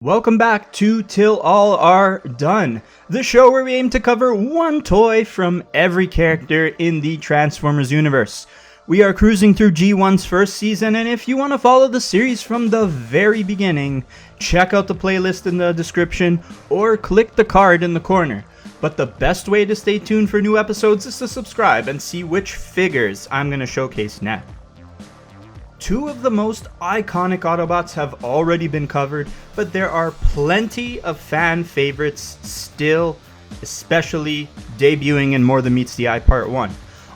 Welcome back to Till All Are Done, the show where we aim to cover one toy from every character in the Transformers universe. We are cruising through G1's first season, and if you want to follow the series from the very beginning, check out the playlist in the description or click the card in the corner. But the best way to stay tuned for new episodes is to subscribe and see which figures I'm going to showcase next. Two of the most iconic Autobots have already been covered, but there are plenty of fan favorites still, especially debuting in More Than Meets the Eye Part 1.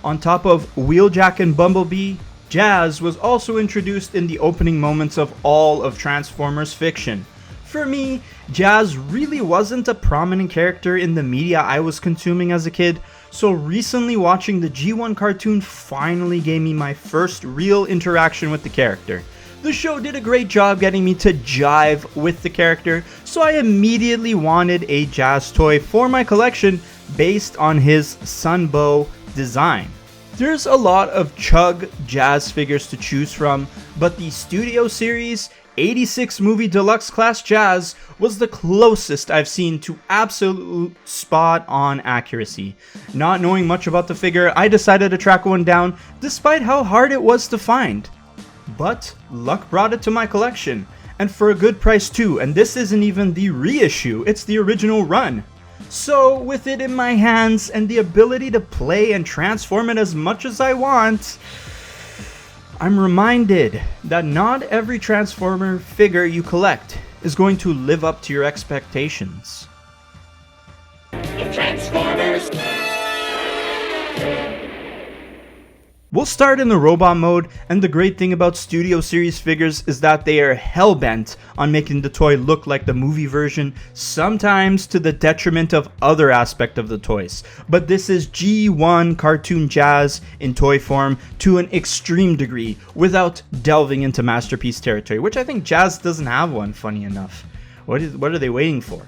On top of Wheeljack and Bumblebee, Jazz was also introduced in the opening moments of all of Transformers fiction. For me, Jazz really wasn't a prominent character in the media I was consuming as a kid, so recently watching the G1 cartoon finally gave me my first real interaction with the character. The show did a great job getting me to jive with the character, so I immediately wanted a Jazz toy for my collection based on his Sunbow design. There's a lot of Chug Jazz figures to choose from, but the Studio Series 86 movie deluxe class Jazz was the closest I've seen to absolute spot on accuracy. Not knowing much about the figure, I decided to track one down despite how hard it was to find. But luck brought it to my collection, and for a good price too, and this isn't even the reissue, it's the original run. So with it in my hands and the ability to play and transform it as much as I want, I'm reminded that not every Transformer figure you collect is going to live up to your expectations. The Transformers! We'll start in the robot mode, and the great thing about Studio Series figures is that they are hell-bent on making the toy look like the movie version, sometimes to the detriment of other aspects of the toys. But this is G1 cartoon Jazz in toy form to an extreme degree, without delving into masterpiece territory, which I think Jazz doesn't have one, funny enough. What are they waiting for?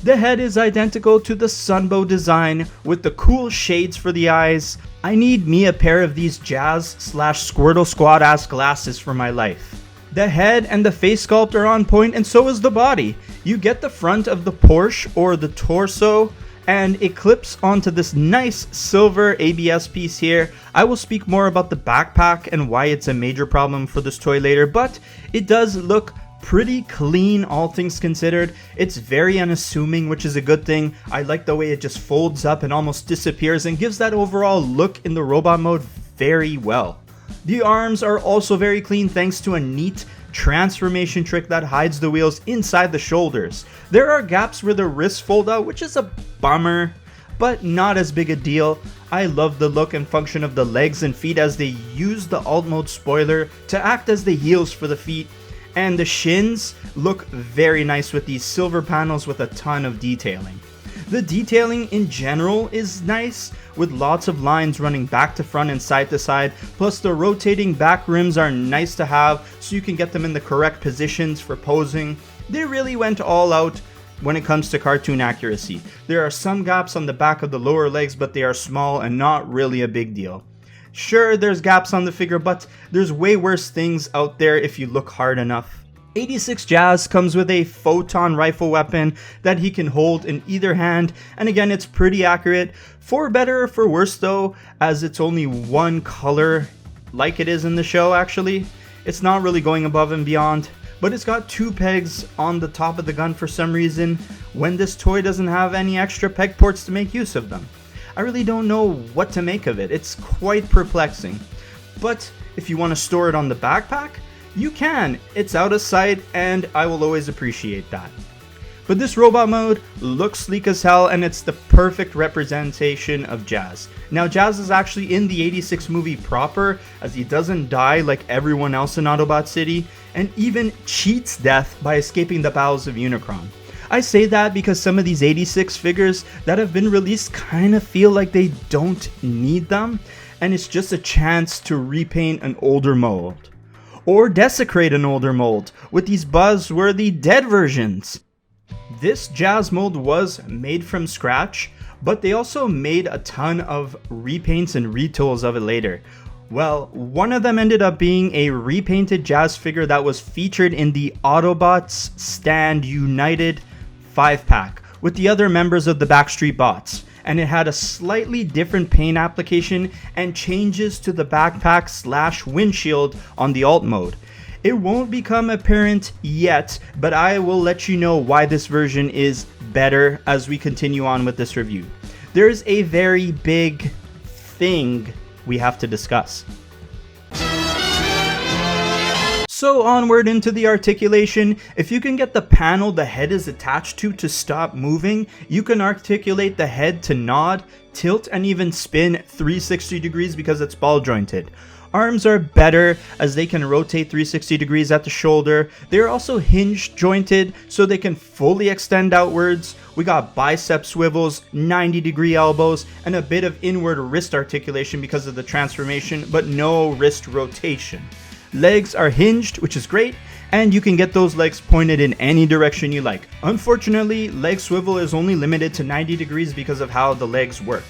The head is identical to the Sunbow design with the cool shades for the eyes. I need me a pair of these Jazz/Squirtle Squad ass glasses for my life. The head and the face sculpt are on point, and so is the body. You get the front of the Porsche or the torso, and it clips onto this nice silver ABS piece here. I will speak more about the backpack and why it's a major problem for this toy later, but it does look pretty clean, all things considered. It's very unassuming, which is a good thing. I like the way it just folds up and almost disappears and gives that overall look in the robot mode very well. The arms are also very clean thanks to a neat transformation trick that hides the wheels inside the shoulders. There are gaps where the wrists fold out, which is a bummer, but not as big a deal. I love the look and function of the legs and feet as they use the alt mode spoiler to act as the heels for the feet. And the shins look very nice with these silver panels with a ton of detailing. The detailing in general is nice, with lots of lines running back to front and side to side, plus the rotating back rims are nice to have so you can get them in the correct positions for posing. They really went all out when it comes to cartoon accuracy. There are some gaps on the back of the lower legs, but they are small and not really a big deal. Sure, there's gaps on the figure, but there's way worse things out there if you look hard enough. 86 Jazz comes with a photon rifle weapon that he can hold in either hand, and again, it's pretty accurate. For better or for worse though, as it's only one color, like it is in the show actually. It's not really going above and beyond, but it's got two pegs on the top of the gun for some reason, when this toy doesn't have any extra peg ports to make use of them. I really don't know what to make of it. It's quite perplexing. But if you want to store it on the backpack, you can. It's out of sight, and I will always appreciate that. But this robot mode looks sleek as hell, and it's the perfect representation of Jazz. Now, Jazz is actually in the 86 movie proper, as he doesn't die like everyone else in Autobot City, and even cheats death by escaping the bowels of Unicron. I say that because some of these 86 figures that have been released kind of feel like they don't need them, and it's just a chance to repaint an older mold. Or desecrate an older mold with these buzzworthy dead versions. This Jazz mold was made from scratch, but they also made a ton of repaints and retools of it later. Well, one of them ended up being a repainted Jazz figure that was featured in the Autobots Stand United 5-pack with the other members of the Backstreet Bots, and it had a slightly different paint application and changes to the backpack / windshield on the alt mode. It won't become apparent yet, but I will let you know why this version is better as we continue on with this review. There's a very big thing we have to discuss. So onward into the articulation. If you can get the panel the head is attached to stop moving, you can articulate the head to nod, tilt, and even spin 360 degrees because it's ball jointed. Arms are better as they can rotate 360 degrees at the shoulder. They're also hinge jointed so they can fully extend outwards. We got bicep swivels, 90-degree elbows, and a bit of inward wrist articulation because of the transformation, but no wrist rotation. Legs are hinged, which is great, and you can get those legs pointed in any direction you like. Unfortunately, leg swivel is only limited to 90 degrees because of how the legs work.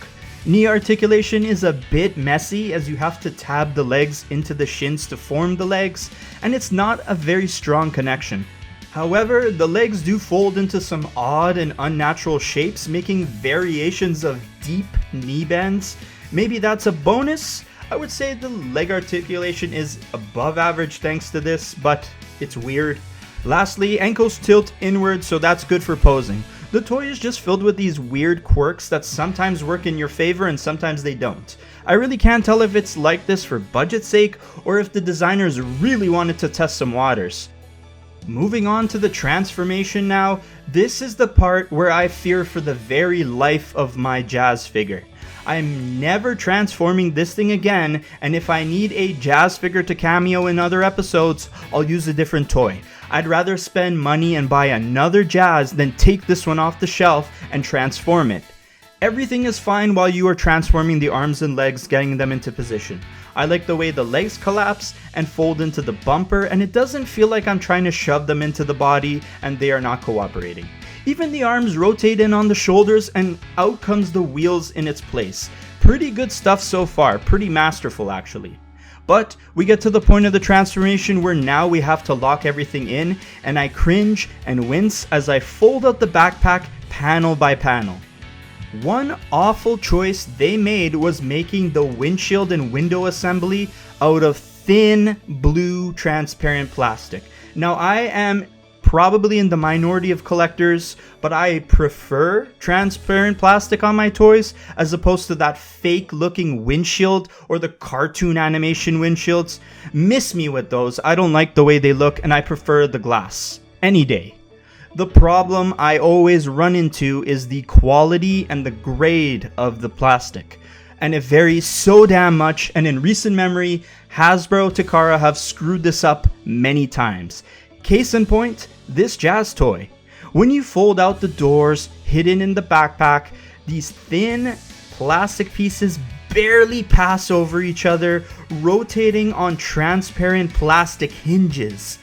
Knee articulation is a bit messy as you have to tab the legs into the shins to form the legs, and it's not a very strong connection. However, the legs do fold into some odd and unnatural shapes, making variations of deep knee bends. Maybe that's a bonus? I would say the leg articulation is above average thanks to this, but it's weird. Lastly, ankles tilt inward, so that's good for posing. The toy is just filled with these weird quirks that sometimes work in your favor and sometimes they don't. I really can't tell if it's like this for budget's sake or if the designers really wanted to test some waters. Moving on to the transformation now, this is the part where I fear for the very life of my Jazz figure. I'm never transforming this thing again, and if I need a Jazz figure to cameo in other episodes, I'll use a different toy. I'd rather spend money and buy another Jazz than take this one off the shelf and transform it. Everything is fine while you are transforming the arms and legs, getting them into position. I like the way the legs collapse and fold into the bumper, and it doesn't feel like I'm trying to shove them into the body and they are not cooperating. Even the arms rotate in on the shoulders and out comes the wheels in its place. Pretty good stuff so far, pretty masterful actually. But we get to the point of the transformation where now we have to lock everything in, and I cringe and wince as I fold out the backpack panel by panel. One awful choice they made was making the windshield and window assembly out of thin blue transparent plastic. Now I am probably in the minority of collectors, but I prefer transparent plastic on my toys as opposed to that fake looking windshield or the cartoon animation windshields. Miss me with those. I don't like the way they look and I prefer the glass any day. The problem I always run into is the quality and the grade of the plastic, and it varies so damn much, and in recent memory, Hasbro Takara have screwed this up many times. Case in point, this Jazz toy. When you fold out the doors, hidden in the backpack, these thin plastic pieces barely pass over each other, rotating on transparent plastic hinges.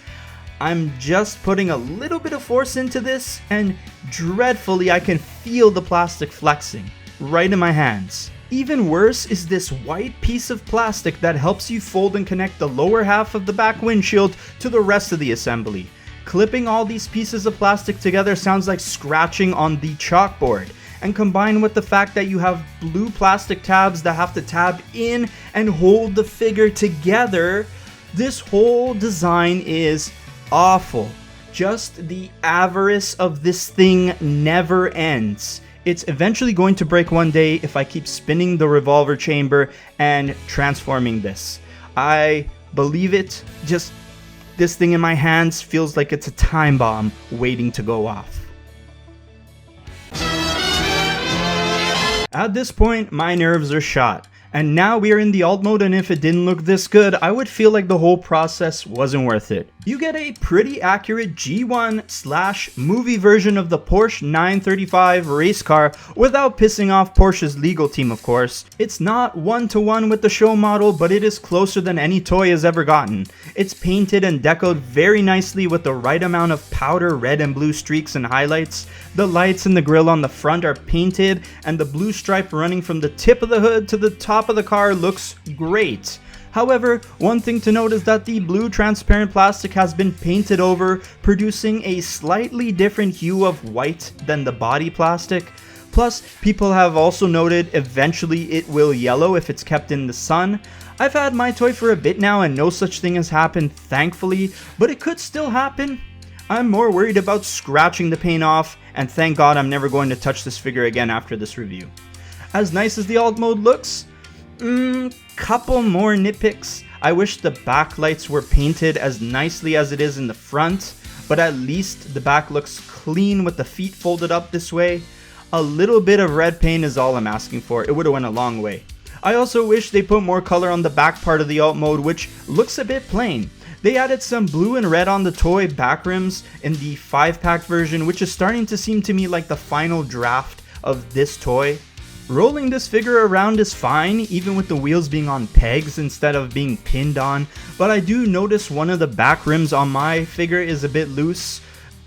I'm just putting a little bit of force into this, and dreadfully I can feel the plastic flexing right in my hands. Even worse is this white piece of plastic that helps you fold and connect the lower half of the back windshield to the rest of the assembly. Clipping all these pieces of plastic together sounds like scratching on the chalkboard, and combined with the fact that you have blue plastic tabs that have to tab in and hold the figure together, this whole design is awful. Just the avarice of this thing never ends. It's eventually going to break one day if I keep spinning the revolver chamber and transforming this. I believe it. Just this thing in my hands feels like it's a time bomb waiting to go off. At this point, my nerves are shot. And now we are in the alt mode, and if it didn't look this good, I would feel like the whole process wasn't worth it. You get a pretty accurate G1/movie version of the Porsche 935 race car without pissing off Porsche's legal team, of course. It's not one-to-one with the show model, but it is closer than any toy has ever gotten. It's painted and decoed very nicely with the right amount of powder red and blue streaks and highlights. The lights and the grille on the front are painted, and the blue stripe running from the tip of the hood to the top of the car looks great. However, one thing to note is that the blue transparent plastic has been painted over, producing a slightly different hue of white than the body plastic. Plus, people have also noted eventually it will yellow if it's kept in the sun. I've had my toy for a bit now and no such thing has happened, thankfully, but it could still happen. I'm more worried about scratching the paint off, and thank God I'm never going to touch this figure again after this review. As nice as the alt mode looks, couple more nitpicks. I wish the backlights were painted as nicely as it is in the front, but at least the back looks clean with the feet folded up this way. A little bit of red paint is all I'm asking for. It would have went a long way. I also wish they put more color on the back part of the alt mode, which looks a bit plain. They added some blue and red on the toy back rims in the 5-pack version, which is starting to seem to me like the final draft of this toy. Rolling this figure around is fine, even with the wheels being on pegs instead of being pinned on, but I do notice one of the back rims on my figure is a bit loose.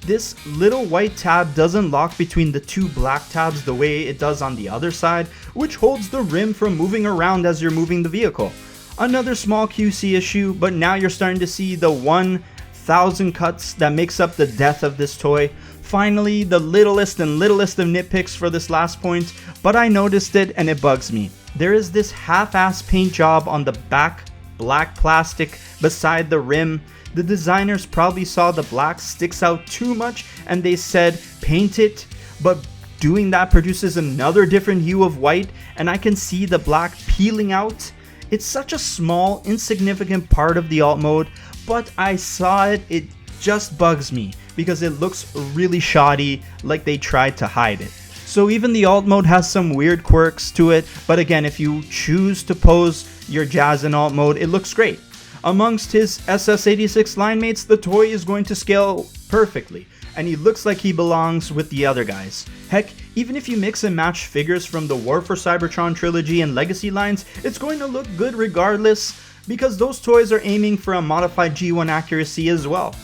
This little white tab doesn't lock between the two black tabs the way it does on the other side, which holds the rim from moving around as you're moving the vehicle. Another small QC issue, but now you're starting to see the 1,000 cuts that makes up the death of this toy. Finally, the littlest of nitpicks for this last point, but I noticed it and it bugs me. There is this half-ass paint job on the back black plastic beside the rim. The designers probably saw the black sticks out too much and they said paint it, but doing that produces another different hue of white and I can see the black peeling out. It's such a small, insignificant part of the alt mode, but I saw it, it just bugs me because it looks really shoddy, like they tried to hide it. So even the alt mode has some weird quirks to it, but again, if you choose to pose your Jazz in alt mode, it looks great. Amongst his SS86 line mates, the toy is going to scale perfectly, and he looks like he belongs with the other guys. Heck, even if you mix and match figures from the War for Cybertron trilogy and Legacy lines, it's going to look good regardless, because those toys are aiming for a modified G1 accuracy as well.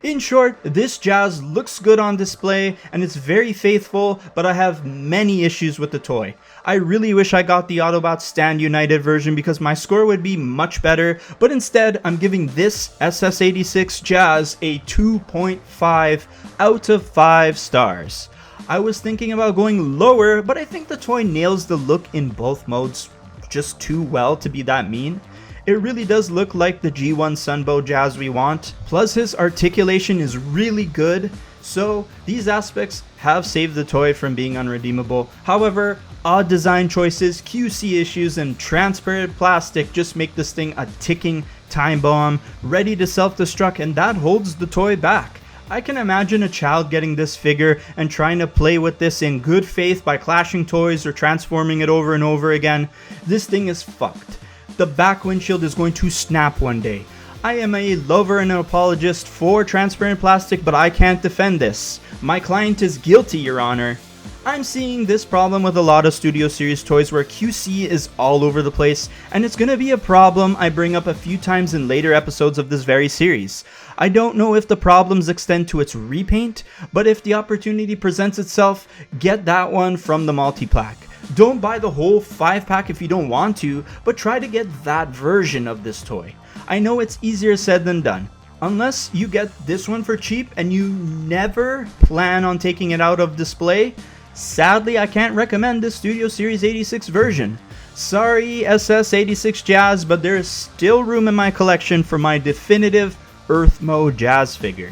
In short, this Jazz looks good on display and it's very faithful, but I have many issues with the toy. I really wish I got the Autobot Stand United version because my score would be much better, but instead I'm giving this SS86 Jazz a 2.5 out of 5 stars. I was thinking about going lower, but I think the toy nails the look in both modes just too well to be that mean. It really does look like the G1 Sunbow Jazz we want, plus his articulation is really good, so these aspects have saved the toy from being unredeemable. However, odd design choices, QC issues, and transparent plastic just make this thing a ticking time bomb, ready to self-destruct, and that holds the toy back. I can imagine a child getting this figure and trying to play with this in good faith by clashing toys or transforming it over and over again. This thing is fucked. The back windshield is going to snap one day. I am a lover and an apologist for transparent plastic, but I can't defend this. My client is guilty, Your Honor. I'm seeing this problem with a lot of Studio Series toys where QC is all over the place, and it's gonna be a problem I bring up a few times in later episodes of this very series. I don't know if the problems extend to its repaint, but if the opportunity presents itself, get that one from the multi-pack. Don't buy the whole 5-pack if you don't want to, but try to get that version of this toy. I know it's easier said than done. Unless you get this one for cheap and you never plan on taking it out of display, sadly I can't recommend this Studio Series 86 version. Sorry SS86 Jazz, but there is still room in my collection for my definitive Earth Mode Jazz figure.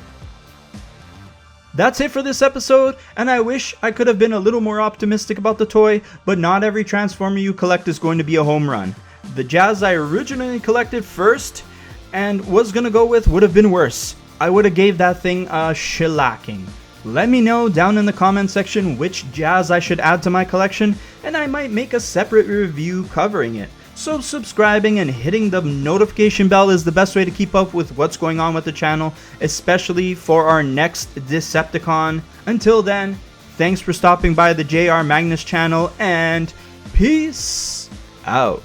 That's it for this episode, and I wish I could have been a little more optimistic about the toy, but not every Transformer you collect is going to be a home run. The Jazz I originally collected first and was gonna go with would have been worse. I would have gave that thing a shellacking. Let me know down in the comment section which Jazz I should add to my collection, and I might make a separate review covering it. So subscribing and hitting the notification bell is the best way to keep up with what's going on with the channel, especially for our next Decepticon. Until then, thanks for stopping by the JR Magnus channel, and peace out.